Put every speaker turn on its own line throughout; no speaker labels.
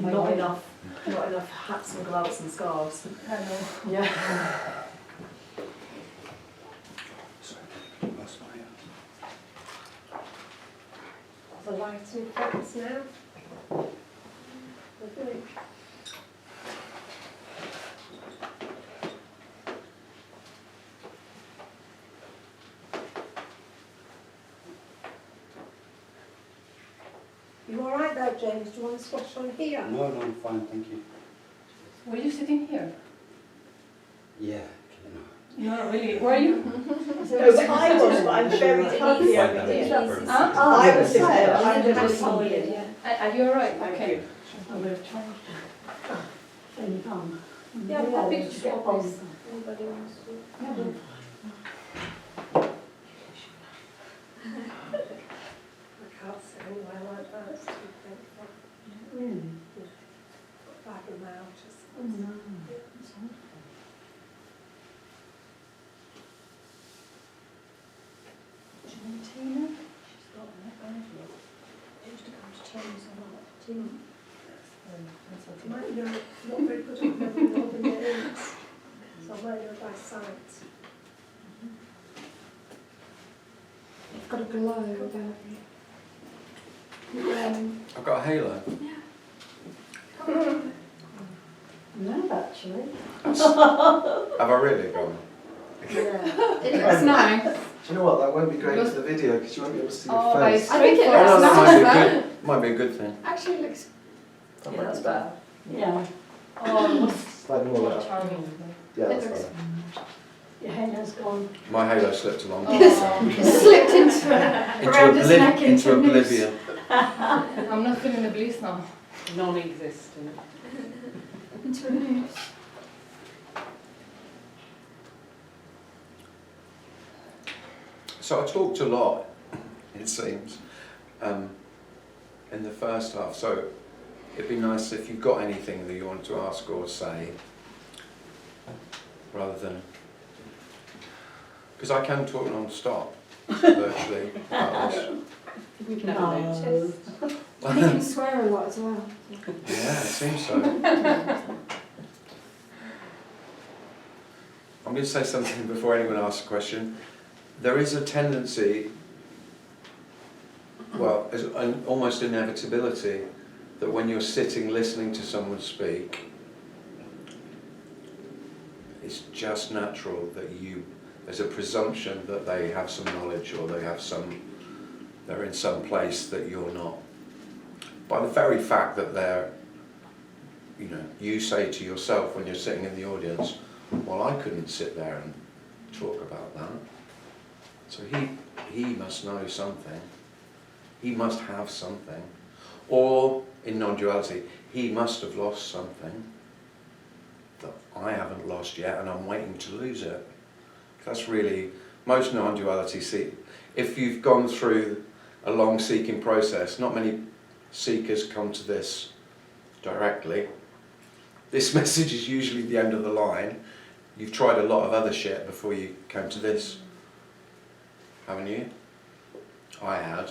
not enough hats and gloves and scarves. Yeah.
The lighting effects now. Lovely. You all right there, James? Do you want to squash on here?
No, I'm fine, thank you.
Were you sitting here?
Yeah,
No, really. Were you?
No, but I was, but I'm very happy over here. I was sitting there, but I'm very solid.
Are you alright? Okay.
I would have changed it. Then come.
Yeah, I'm happy to swap this. Anybody wants to? I can't sit anywhere like that. It's too painful.
Really?
Bag them out.
Oh no.
Do you want Tina? She's got an She used to come to Tina's a lot. Tina? You might know, not very good at remembering all the names. So I might know by sight.
You've got a glow about you.
I've got a halo.
No, actually.
Have I really gone?
Yeah.
It looks nice.
Do you know what? That won't be great for the video because you won't be able to see your
Oh,
face.
I think it
Oh,
looks
no,
nice.
that might be a good thing.
Actually, it looks.
Yeah, that's better.
Yeah.
Oh, what's
Slightly more like that.
charming.
Yeah,
It
that's
looks.
better.
Your hair's gone.
My halo slipped along.
It slipped into around his neck
into
into noose.
oblivion.
I'm not feeling the bliss now.
Non-existent.
Into a noose.
So I talked a lot, it seems, in the first half. So it'd be nice if you've got anything that you want to ask or say, rather than, because I can talk non-stop, virtually, about this.
We've never
No.
noticed.
He can swear a lot as well.
Yeah, it seems so. I'm going to say something before anyone asks a question. There is a tendency, well, as an almost inevitability, that when you're sitting listening to someone speak, it's just natural that there's a presumption that they have some knowledge or they're in some place that you're not. By the very fact that you say to yourself when you're sitting in the audience, well, I couldn't sit there and talk about that. So he must know something. He must have something. Or, in non-duality, he must have lost something that I haven't lost yet and I'm waiting to lose it. That's really, most non-duality if you've gone through a long seeking process, not many seekers come to this directly. This message is usually the end of the line. You've tried a lot of other shit before you came to this, haven't you? I had,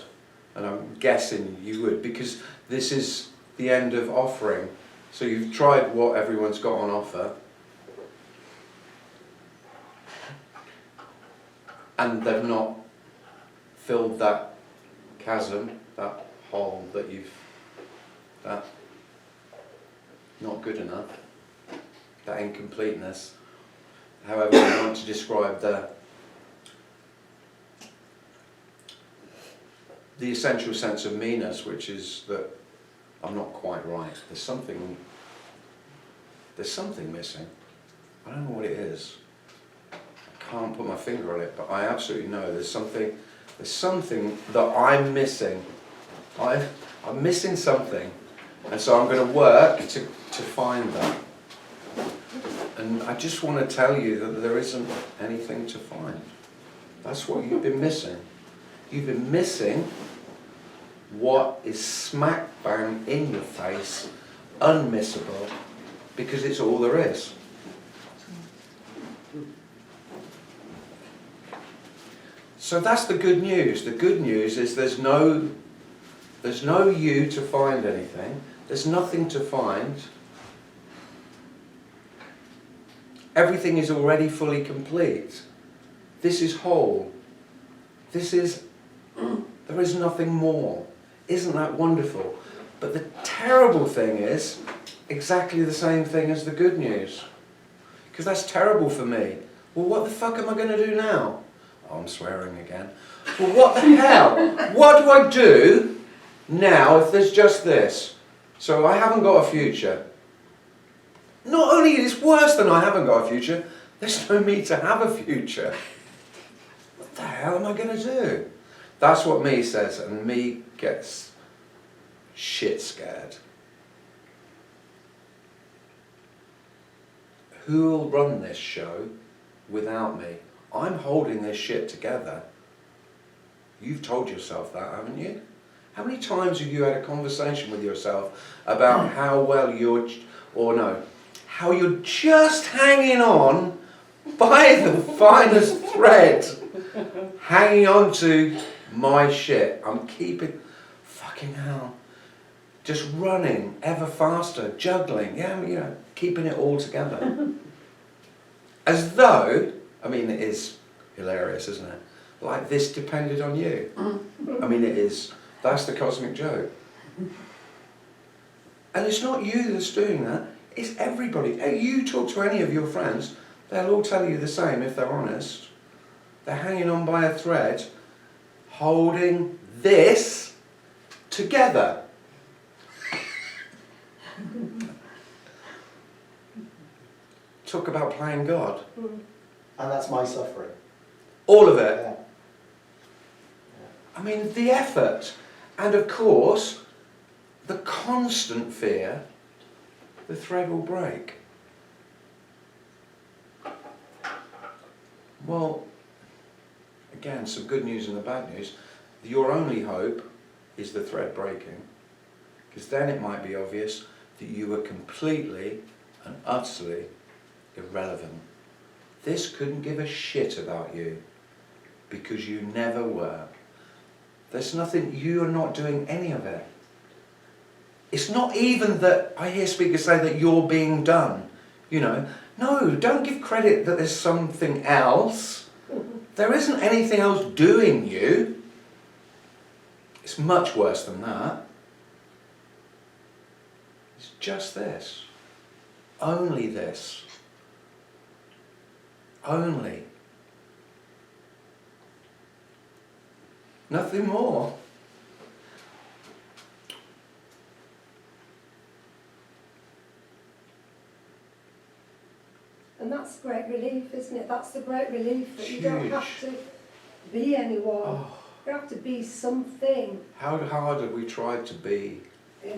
and I'm guessing you would, because this is the end of offering. So you've tried what everyone's got on offer, and they've not filled that chasm, that hole that that not good enough, that incompleteness, however you want to describe the essential sense of meanness, which is that I'm not quite right. There's something missing. I don't know what it is. I can't put my finger on it, but I absolutely know there's something that I'm missing. I'm missing something, and so I'm going to work to find that. And I just want to tell you that there isn't anything to find. That's what you've been missing. You've been missing what is smack bang in your face, unmissable, because it's all there is. So that's the good news. The good news is there's no you to find anything. There's nothing to find. Everything is already fully complete. This is whole. This is, there is nothing more. Isn't that wonderful? But the terrible thing is exactly the same thing as the good news. Because that's terrible for me. Well, what the fuck am I going to do now? Oh, I'm swearing again. Well, what the hell? What do I do now if there's just this? So I haven't got a future. Not only is it worse than I haven't got a future, there's no me to have a future. What the hell am I going to do? That's what me says, and me gets shit scared. Who'll run this show without me? I'm holding this shit together. You've told yourself that, haven't you? How many times have you had a conversation with yourself about how well you're, or no, how you're just hanging on by the finest thread, hanging on to my shit. I'm keeping, fucking hell, just running ever faster, juggling, yeah, you know, keeping it all together. As though, I mean, it is hilarious, isn't it? Like this depended on you. I mean, it is. That's the cosmic joke. And it's not you that's doing that, it's everybody. You talk to any of your friends, they'll all tell you the same if they're honest. They're hanging on by a thread, holding this together. Talk about playing God.
And that's my suffering.
All of it.
Yeah.
I mean, the effort. And of course, the constant fear the thread will break. Well, again, some good news and the bad news. Your only hope is the thread breaking. Because then it might be obvious that you were completely and utterly irrelevant. This couldn't give a shit about you because you never were. There's nothing, you are not doing any of it. It's not even that I hear speakers say that you're being done. You know, no, don't give credit that there's something else. There isn't anything else doing you. It's much worse than that. It's just this. Only this. Only. Nothing more.
And that's great relief, isn't it? That's the great relief that you don't have to be anyone.
Oh.
You have to be something.
How hard have we tried to be?
Yeah.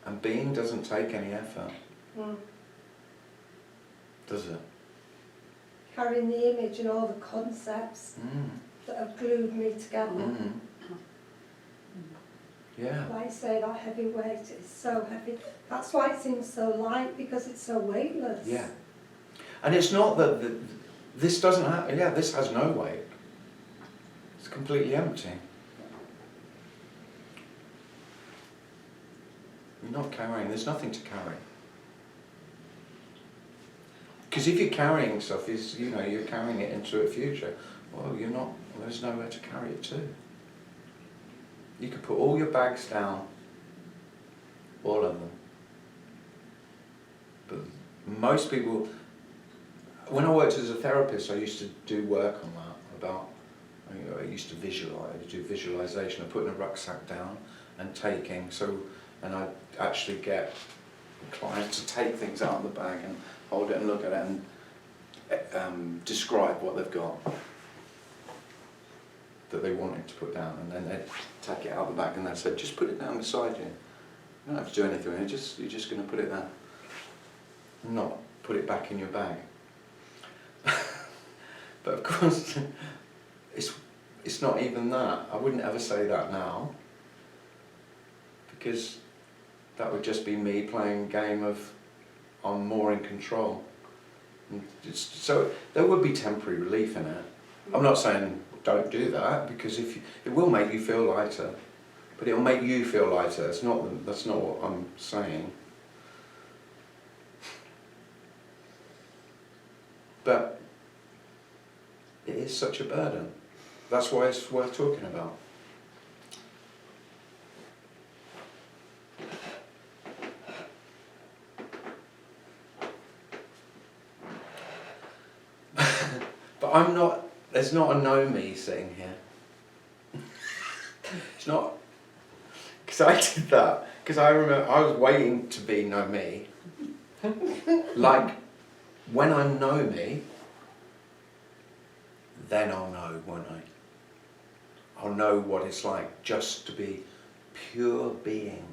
And being doesn't take any effort.
Mm.
Does it?
Carrying the image and all the concepts that have glued me together.
Yeah.
Like I say, that heavy weight is so heavy. That's why it seems so light, because it's so weightless.
Yeah. And it's not that this doesn't have, yeah, this has no weight. It's completely empty. You're not carrying, there's nothing to carry. Because if you're carrying stuff, you know, you're carrying it into a future. Well, you're not, there's nowhere to carry it to. You could put all your bags down, all of them. But most people, when I worked as a therapist, I used to do work on that, about, you know, I used to do visualization of putting a rucksack down and taking, and I'd actually get the client to take things out of the bag and hold it and look at it and describe what they've got that they wanted to put down, and then they'd take it out the back and they'd say, just put it down beside you. You don't have to do anything, you're just going to put it there. Not put it back in your bag. But of course, it's not even that. I wouldn't ever say that now, because that would just be me playing a game of I'm more in control. So there would be temporary relief in it. I'm not saying don't do that, because it will make you feel lighter. but it'll make you feel lighter. That's not what I'm saying. But it is such a burden. That's why it's worth talking about. But I'm not, there's not a know me sitting here. It's not, because I did that, because I remember I was waiting to be know me. Like, when I know me, then I'll know, won't I? I'll know what it's like just to be pure being.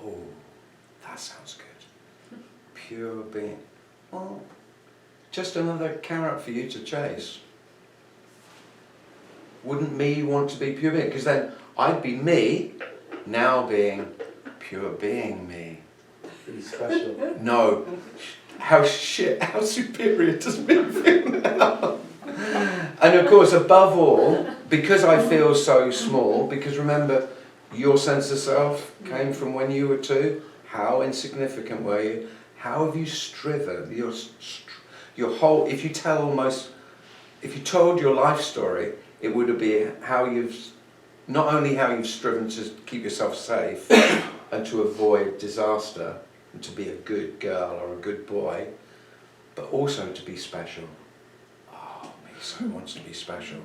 Oh, that sounds good. Pure being. Well, just another carrot for you to chase. Wouldn't me want to be pure being? Because then I'd be me, now being pure being me.
Pretty special.
No. How superior does me feel now? And of course, above all, because I feel so small, because remember, your sense of self came from when you were 2, how insignificant were you? How have you striven? Your whole, if you told your life story, it would be how you've, not only how you've striven to keep yourself safe and to avoid disaster, and to be a good girl or a good boy, but also to be special. Oh, me so wants to be special.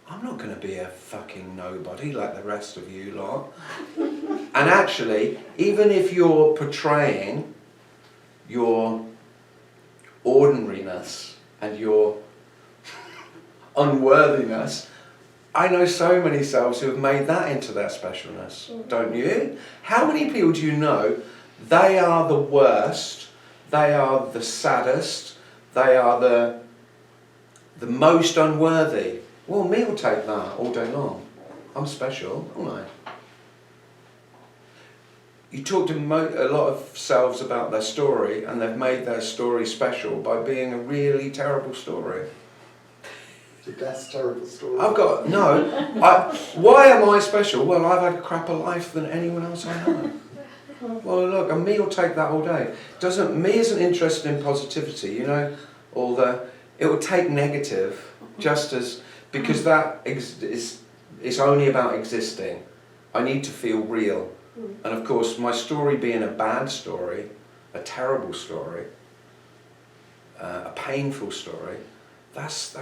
I'm not going to be a fucking nobody like the rest of you lot. And actually, even if you're portraying your ordinariness and your unworthiness, I know so many selves who have made that into their specialness, don't you? How many people do you know, they are the worst, they are the saddest, they are the most unworthy? Well, me will take that all day long. I'm special, aren't I? You talk to a lot of selves about their story, and they've made their story special by being a really terrible story.
The best terrible story.
Why am I special? Well, I've had a crapper life than anyone else I know. Well, look, and me will take that all day. Me isn't interested in positivity, you know, it will take negative just as, because that it's only about existing. I need to feel real. And of course, my story being a bad story, a terrible story, a painful story, that's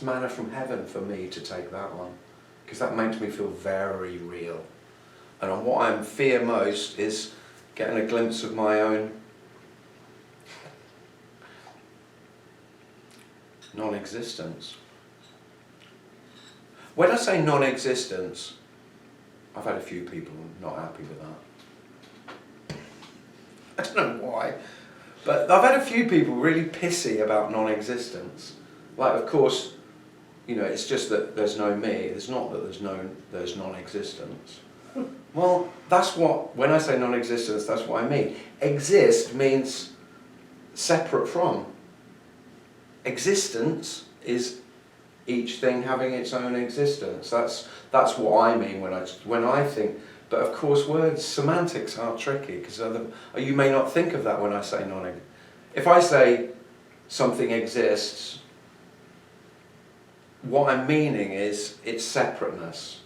manna from heaven for me to take that on, because that makes me feel very real. And what I fear most is getting a glimpse of my own non-existence. When I say non-existence, I've had a few people not happy with that. I don't know why, but I've had a few people really pissy about non-existence. Like, of course, you know, it's just that there's no me. It's not that there's non-existence. Well, when I say non-existence, that's what I mean. Exist means separate from. Existence is each thing having its own existence. That's what I mean when I think. But of course, words, semantics are tricky, because you may not think of that when I say non-existence. If I say something exists, what I'm meaning is its separateness.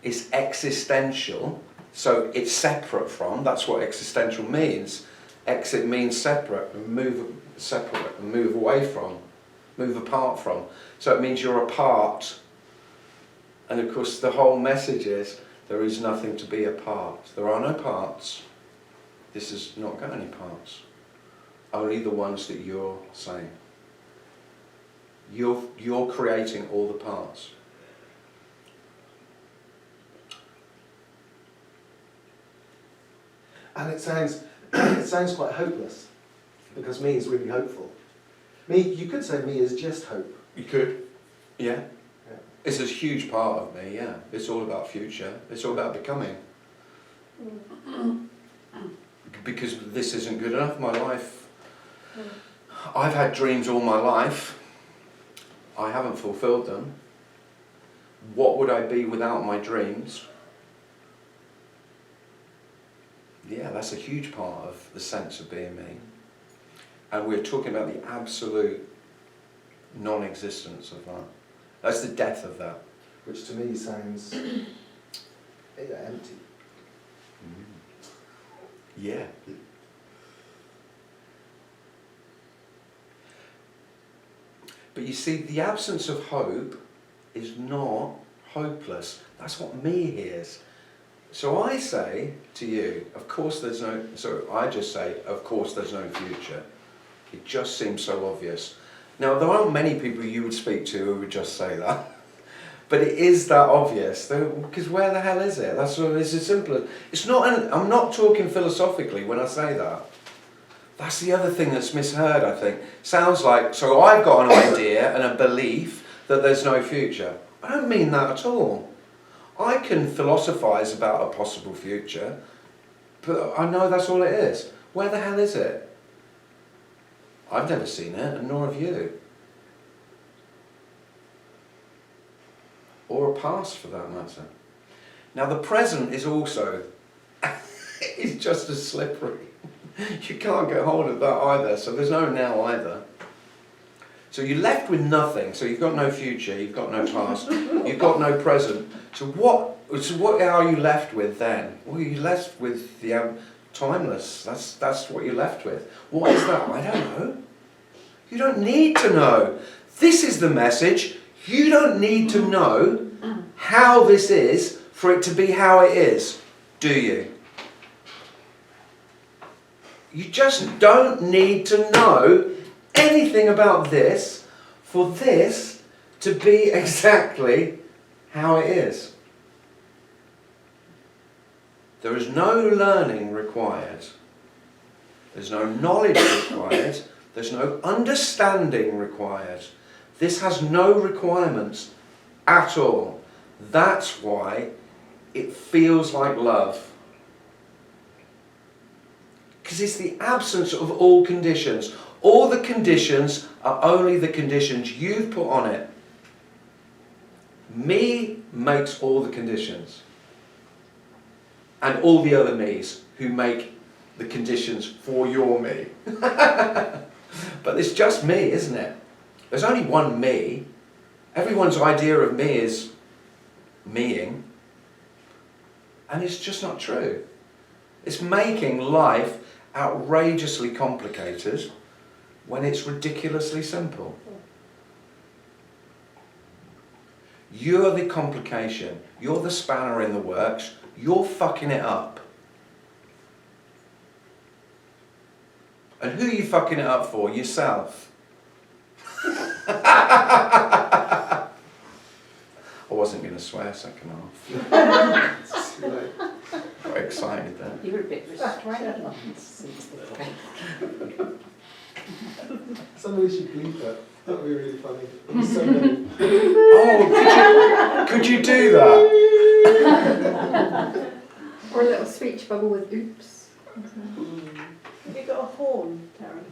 It's existential, so it's separate from. That's what existential means. Exit means separate, move away from, move apart from. So it means you're apart. And of course, the whole message is there is nothing to be apart. There are no parts. This has not got any parts. Only the ones that you're saying. You're creating all the parts.
And it sounds quite hopeless, because me is really hopeful. You could say me is just hope.
You could, yeah. It's a huge part of me, yeah. It's all about future. It's all about becoming. Because this isn't good enough, my life. I've had dreams all my life. I haven't fulfilled them. what would I be without my dreams? Yeah, that's a huge part of the sense of being me. And we're talking about the absolute non-existence of that. That's the death of that.
Which to me sounds empty.
Yeah. But you see, the absence of hope is not hopeless. That's what me hears. So I say to you, of course there's no, so I just say, of course there's no future. It just seems so obvious. Now, there aren't many people you would speak to who would just say that. But it is that obvious, because where the hell is it? That's what, it's as simple as, it's not, I'm not talking philosophically when I say that. That's the other thing that's misheard, I think. Sounds like, so I've got an idea and a belief that there's no future. I don't mean that at all. I can philosophise about a possible future, but I know that's all it is. Where the hell is it? I've never seen it, and nor have you. Or a past, for that matter. Now, the present is also, it's just as slippery. You can't get hold of that either, so there's no now either. So you're left with nothing, so you've got no future, you've got no past, you've got no present. So what are you left with then? Well, you're left with the timeless. That's what you're left with. What is that? I don't know. You don't need to know. This is the message. You don't need to know how this is for it to be how it is, do you? You just don't need to know anything about this for this to be exactly how it is. There is no learning required. There's no knowledge required. There's no understanding required. This has no requirements at all. That's why it feels like love. Because it's the absence of all conditions. All the conditions are only the conditions you've put on it. Me makes all the conditions. And all the other me's who make the conditions for your me. But it's just me, isn't it? There's only one me. Everyone's idea of me is meing. And it's just not true. It's making life outrageously complicated when it's ridiculously simple. You're the complication. You're the spanner in the works. You're fucking it up. And who are you fucking it up for? Yourself. I wasn't going to swear second half. Got excited there.
You were a bit restrained.
Somebody should bleep that. That would be really funny. It was so many.
Oh, could you do that?
Or a little speech bubble with oops.
Have you got a horn, Karen?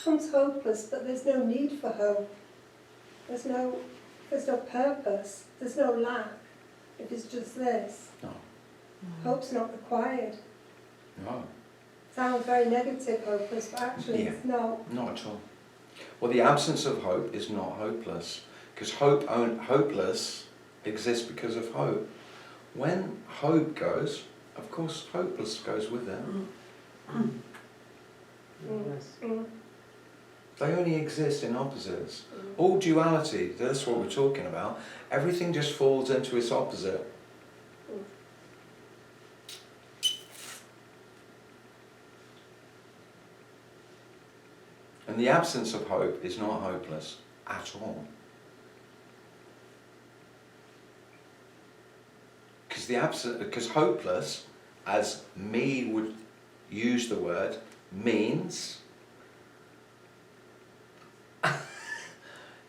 Becomes hopeless, but there's no need for hope. There's no purpose. There's no lack. If it's just this,
No.
hope's not required.
No.
Sounds very negative, hopeless, but actually it's not.
Not at all. Well, the absence of hope is not hopeless, because hopeless exists because of hope. When hope goes, of course, hopeless goes with it. They only exist in opposites. All duality, that's what we're talking about. Everything just falls into its opposite. And the absence of hope is not hopeless at all. Because hopeless, as me would use the word, means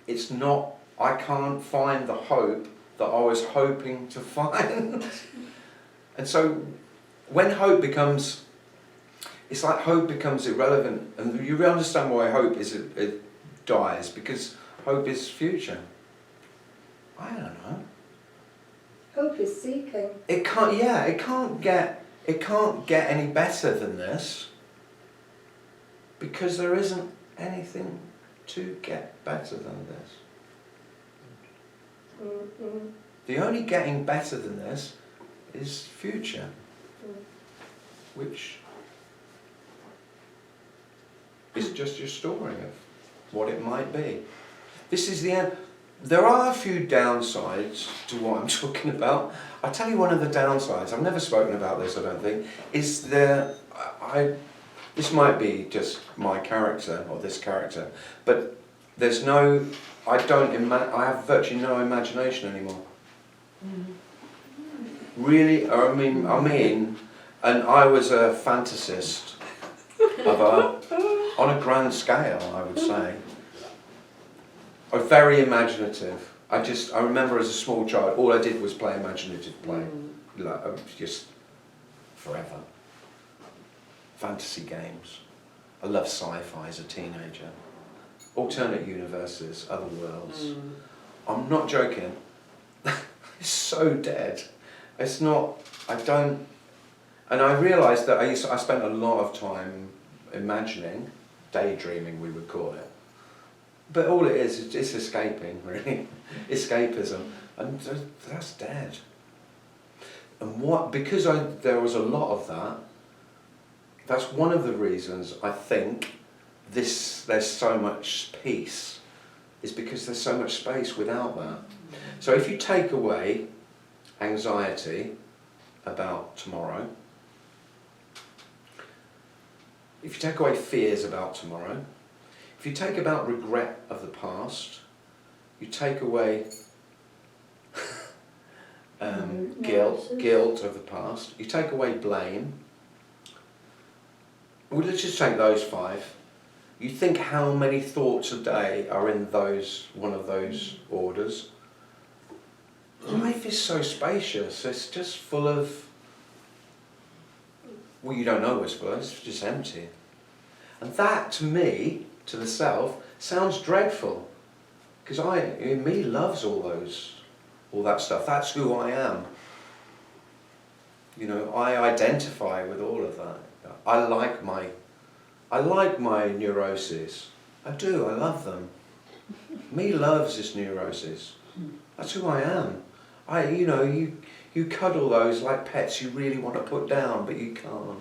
it's not, I can't find the hope that I was hoping to find. And so when hope becomes, it's like hope becomes irrelevant, and you understand why hope is it dies, because hope is future. I don't know.
Hope is seeking.
It can't. Yeah, it can't get any better than this, because there isn't anything to get better than this.
Mm-hmm.
The only getting better than this is future, which is just your story of what it might be. This is the end. There are a few downsides to what I'm talking about. I'll tell you one of the downsides. I've never spoken about this, I don't think. Is this might be just my character or this character, but there's no. I have virtually no imagination anymore. Really, and I was a fantasist on a grand scale, I would say. I'm very imaginative. I remember as a small child, all I did was play imaginative play, just forever. Fantasy games. I love sci-fi as a teenager. Alternate universes, other worlds. I'm not joking. It's so dead. It's not. And I realised that I spent a lot of time imagining, daydreaming, we would call it. But all it is it's escaping, really. Escapism. And that's dead. And because there was a lot of that, that's one of the reasons I think there's so much peace, is because there's so much space without that. So if you take away anxiety about tomorrow, if you take away fears about tomorrow, if you take about regret of the past, you take away guilt of the past, you take away blame. Well, let's just take those 5. You think how many thoughts a day are in one of those orders. Life is so spacious, it's just full of, well, you don't know what's full of, it's just empty. And that, to me, to the self, sounds dreadful. Because me loves all that stuff. That's who I am. You know, I identify with all of that. I like my neuroses. I do, I love them. Me loves this neurosis. That's who I am. You cuddle those like pets you really want to put down, but you can't.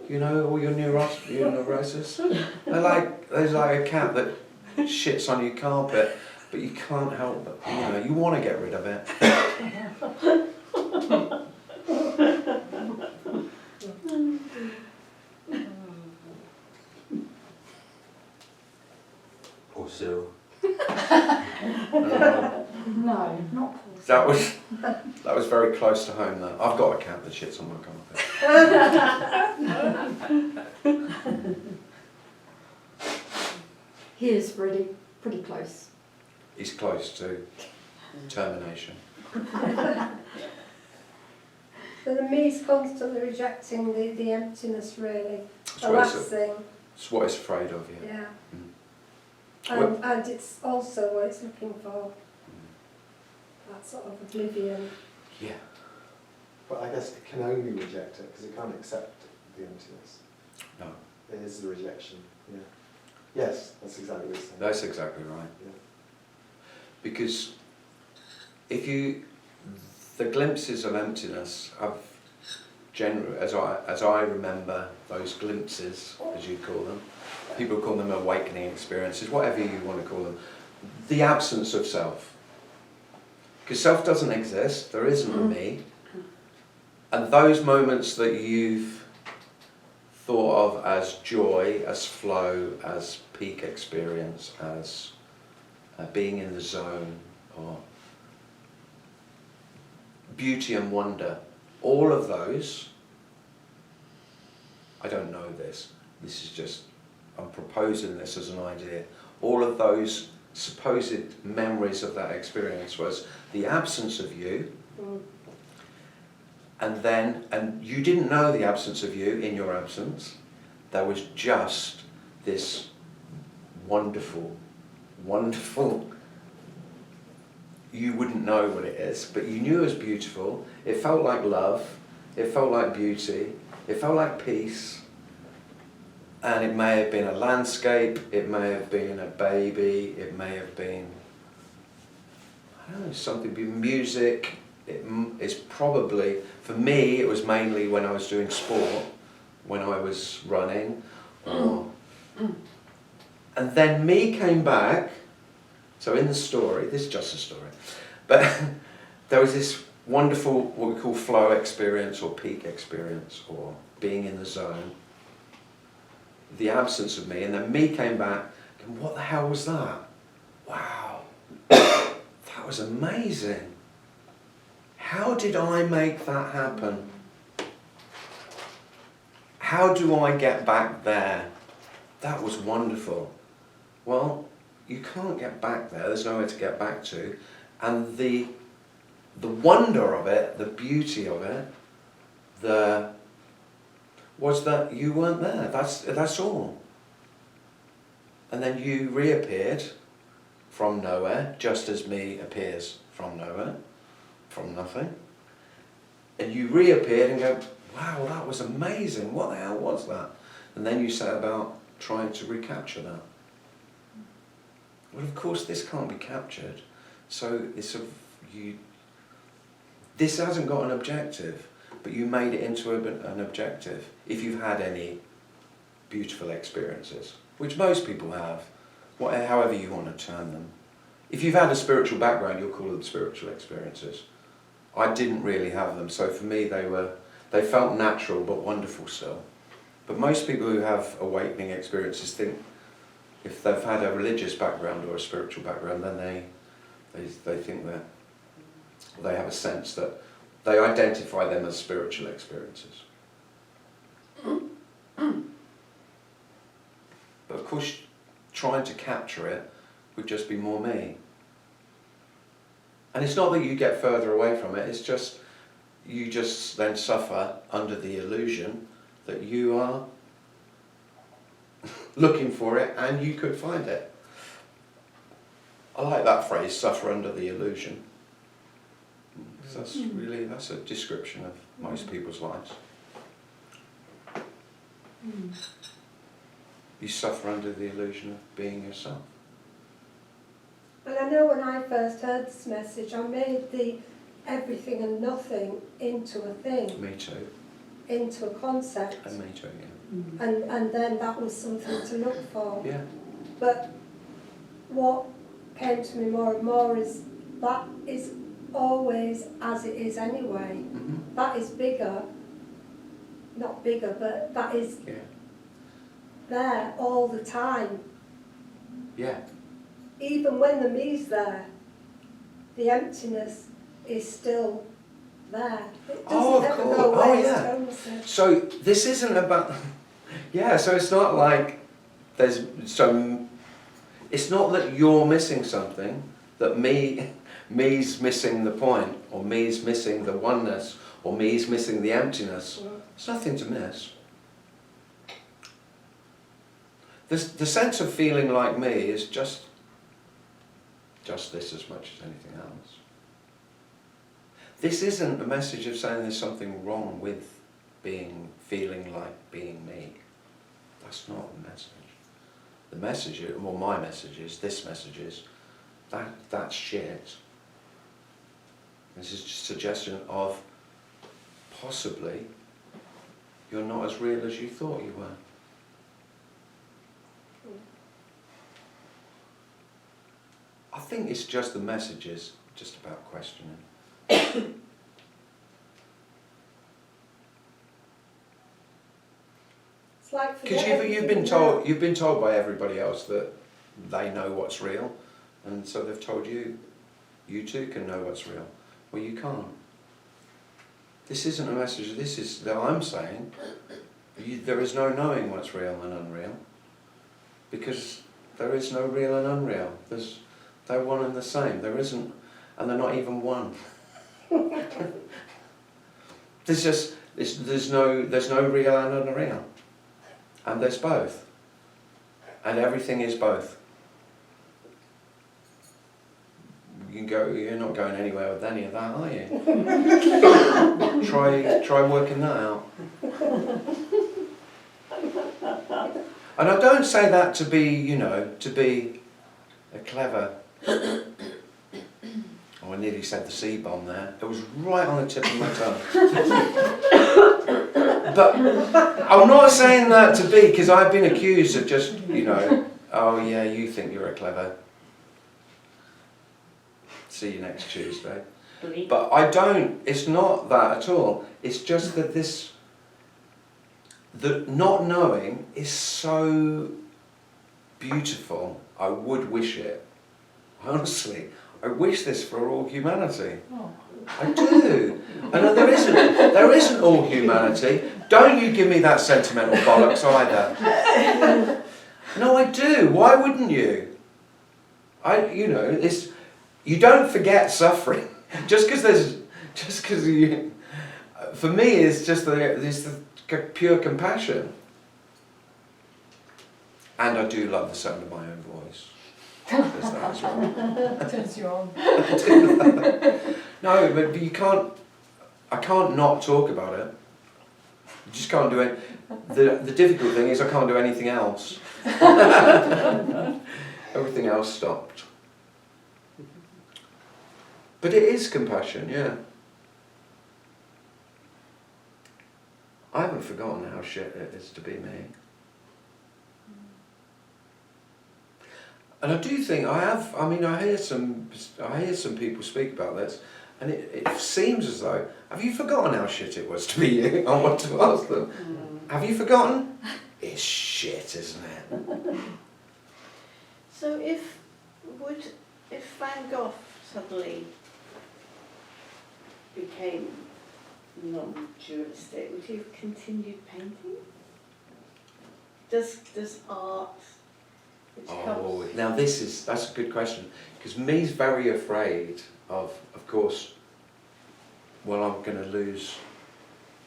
You know, all your neurosis. There's like a cat that shits on your carpet, but you can't help it. You want to get rid of it. Or Cyril.
No, not Paul.
That was very close to home. Though I've got a cat that shits on my carpet.
He is pretty close.
He's close to termination.
So the me's constantly rejecting the emptiness, really. The last thing.
It's what it's afraid of, yeah.
Yeah. And it's also what it's looking for. That sort of oblivion.
Yeah.
But I guess it can only reject it because it can't accept the emptiness.
No.
It is the rejection, yeah. Yes, that's exactly what you're saying.
That's exactly right.
Yeah.
Because the glimpses of emptiness, as I remember those glimpses, as you call them, people call them awakening experiences, whatever you want to call them, the absence of self. Because self doesn't exist, there isn't a me. And those moments that you've thought of as joy, as flow, as peak experience, as being in the zone, or beauty and wonder, all of those, I don't know this is just, I'm proposing this as an idea, all of those supposed memories of that experience was the absence of you, And you didn't know the absence of you in your absence. There was just this wonderful, wonderful, you wouldn't know what it is, but you knew it was beautiful. It felt like love, it felt like beauty, it felt like peace. And it may have been a landscape, it may have been a baby, it may have been, I don't know, something, music. It's probably, for me, it was mainly when I was doing sport, when I was running. And then me came back, so in the story, this is just a story, but there was this wonderful, what we call flow experience or peak experience or being in the zone. The absence of me, and then me came back, and what the hell was that? Wow, that was amazing. How did I make that happen? How do I get back there? That was wonderful. Well, you can't get back there, there's nowhere to get back to, and the wonder of it, the beauty of it, was that you weren't there. That's all. And then you reappeared from nowhere, just as me appears from nowhere, from nothing. And you reappeared and go, wow, that was amazing. What the hell was that? And then you set about trying to recapture that. Well, of course, this can't be captured. So this hasn't got an objective. But you made it into an objective, if you've had any beautiful experiences, which most people have, however you want to term them. If you've had a spiritual background, you'll call them spiritual experiences. I didn't really have them, so for me they felt natural but wonderful still. But most people who have awakening experiences think if they've had a religious background or a spiritual background, then they think that they have a sense that they identify them as spiritual experiences. But of course, trying to capture it would just be more me. And it's not that you get further away from it, it's just, you just then suffer under the illusion that you are looking for it and you could find it. I like that phrase, suffer under the illusion. That's a description of most people's lives. You suffer under the illusion of being yourself.
And I know when I first heard this message, I made the everything and nothing into a thing.
Me too.
Into a concept.
And me too, yeah.
And then that was something to look for.
Yeah.
But what came to me more and more is that is always as it is anyway.
Mm-hmm.
That is bigger, not bigger, but that is there all the time.
Yeah.
Even when the me's there, the emptiness is still there. It doesn't ever go away, as Tony said.
So this isn't about, so it's not like there's some, it's not that you're missing something, that me's missing the point, or me's missing the oneness, or me's missing the emptiness. There's nothing to miss. The sense of feeling like me is just this as much as anything else. This isn't a message of saying there's something wrong with feeling like being me. That's not the message. The message, well, my message is, this message is, that's shit. This is just a suggestion of possibly you're not as real as you thought you were. I think it's just the message is just about questioning.
It's like
because you've been told by everybody else that they know what's real, and so they've told you too can know what's real. Well, you can't. This isn't a message. This is that I'm saying. There is no knowing what's real and unreal, because there is no real and unreal. They're one and the same. There isn't, and they're not even one. there's no real and unreal, and there's both, and everything is both. You're not going anywhere with any of that, are you? Try working that out. And I don't say that to be, to be a clever. Oh, I nearly said the C-bomb there. It was right on the tip of my tongue. But I'm not saying that to be, because I've been accused of just, oh yeah, you think you're a clever. See you next Tuesday. But I don't, it's not that at all. It's just that the not knowing is so beautiful. I would wish it. Honestly, I wish this for all humanity.
Oh.
I do. I know there isn't all humanity. Don't you give me that sentimental bollocks either. No, I do. Why wouldn't you? You don't forget suffering. Just because you, for me, it's just the pure compassion. And I do love the sound of my own voice. There's that as well.
Turns you on.
No, but I can't not talk about it. You just can't do it. The difficult thing is I can't do anything else. Everything else stopped. But it is compassion, yeah. I haven't forgotten how shit it is to be me. And I do think I hear some people speak about this, and it seems as though, have you forgotten how shit it was to be you? I want to ask them. Have you forgotten? It's shit, isn't it?
So if Van Gogh suddenly became non-dualistic, would he have continued painting? Does art, which comes...
Now that's a good question, because me's very afraid of course, well, I'm going to lose,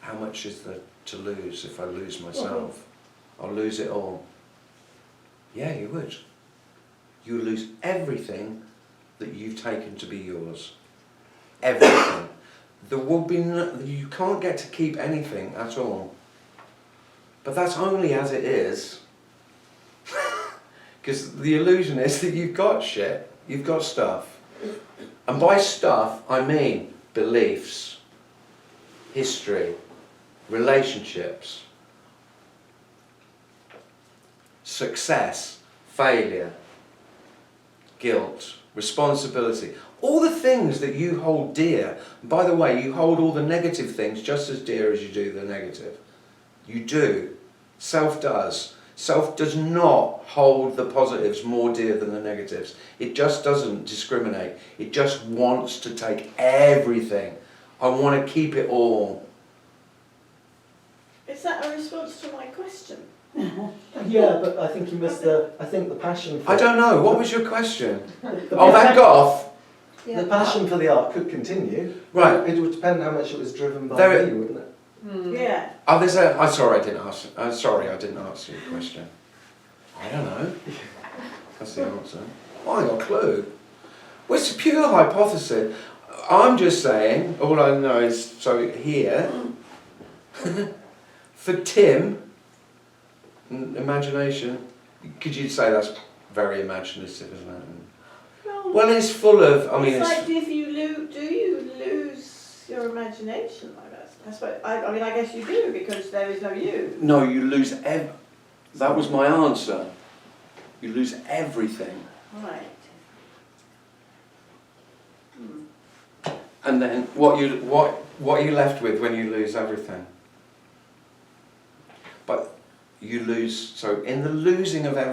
how much is there to lose if I lose myself? I'll lose it all. Yeah, you would. You would lose everything that you've taken to be yours. Everything. There will be you can't get to keep anything at all. But that's only as it is. Because the illusion is that you've got shit, you've got stuff. And by stuff, I mean beliefs, history, relationships, success, failure, guilt, responsibility. All the things that you hold dear. By the way, you hold all the negative things just as dear as you do the negative. You do. Self does. Self does not hold the positives more dear than the negatives. It just doesn't discriminate. It just wants to take everything. I want to keep it all.
Is that a response to my question?
Yeah, but I think you missed the passion for
I don't know. What was your question? Van Gogh?
The passion for the art could continue.
Right.
It would depend how much it was driven by you, wouldn't it?
Yeah.
Oh, I'm sorry I didn't ask. I'm sorry I didn't answer your question. I don't know. That's the answer. I ain't got a clue. Well, it's a pure hypothesis. I'm just saying, all I know is, so here, for Tim, imagination, could you say that's very imaginative, isn't it? Well, it's full of,
it's like, if you do you lose your imagination like that? I guess you do, because there is no you.
No, you lose that was my answer. You lose everything.
Right.
And then what are you left with when you lose everything? But you lose, so in the losing of everything,